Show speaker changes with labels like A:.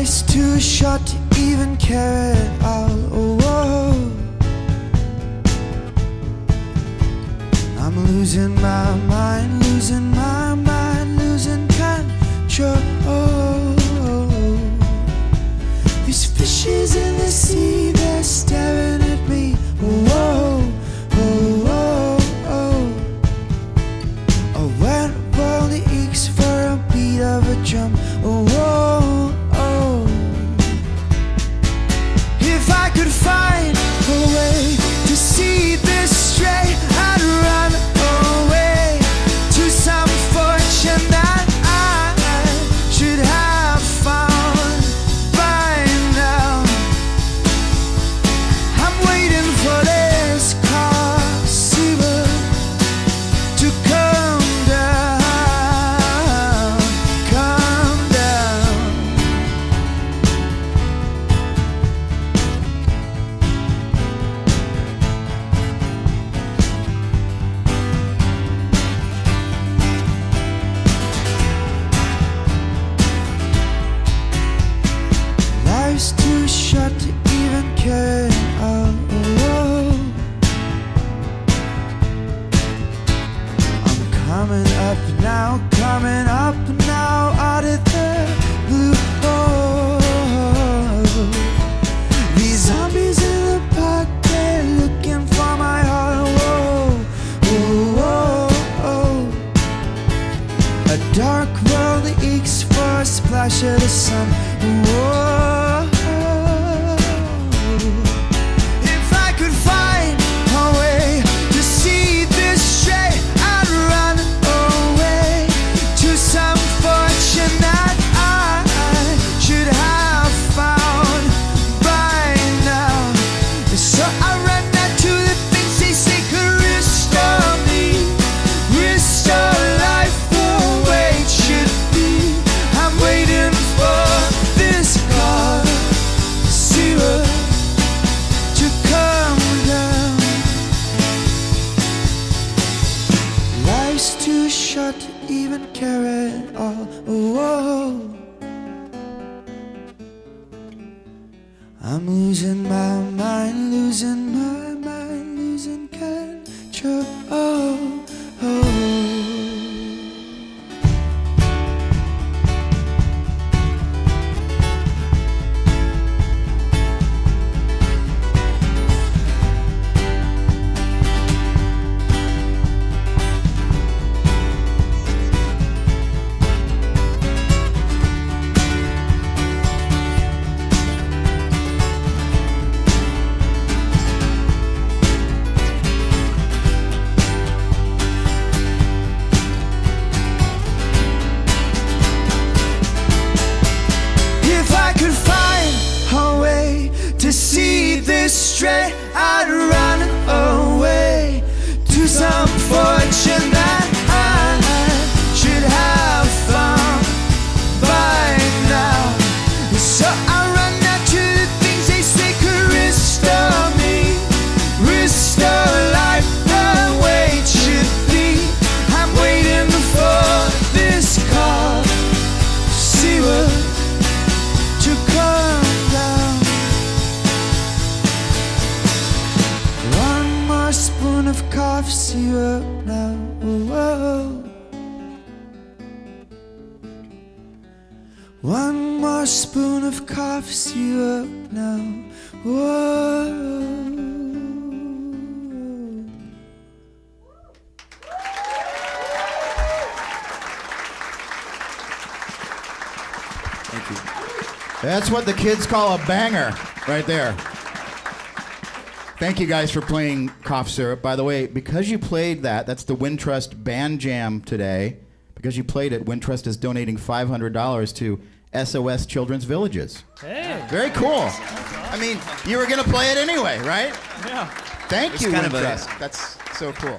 A: Life's too short to even care at all. Oh, I'm losing my mind, losing my mind, losing control. These fishes in the sea, they're staring at me. Oh, oh, oh, oh. Oh, when only aches for a beat of a drum. Oh, oh, oh. If I could find a way to see this straight, I'd run away to some fortune that I should have found by now. I'm waiting for this car to come down, come down. Life's too short to even care at all. I'm coming up now, out of the blue. Oh, these zombies in the park, they're looking for my heart. Whoa, whoa, whoa. A dark world aches for a splash of the sun. Whoa. If I could find a way to see this straight, I'd run away to some fortune that I should have found by now. So I run out to the things they say could restore me, restore life the way it should be. I'm waiting for this car to come down. Life's too short to even care at all. Oh, I'm losing my mind, losing my mind, losing control. Oh. If I could find a way to see this straight, I'd run away to some fortune that I should have found by now. So I run out to the things they say could restore me, restore life the way it should be. I'm waiting for this car to come down. One more spoon of cough syrup now. Whoa. One more spoon of cough syrup now. Whoa.
B: Thank you. That's what the kids call a banger right there. Thank you guys for playing Cough Syrup. By the way, because you played that's the Wintrust Band Jam today. Because you played it, Wintrust is donating $500 to SOS Children's Villages.
C: Hey.
B: Very cool. I mean, you were going to play it anyway, right?
C: Yeah.
B: Thank you,
D: kind of
B: Wintrust. That's so cool.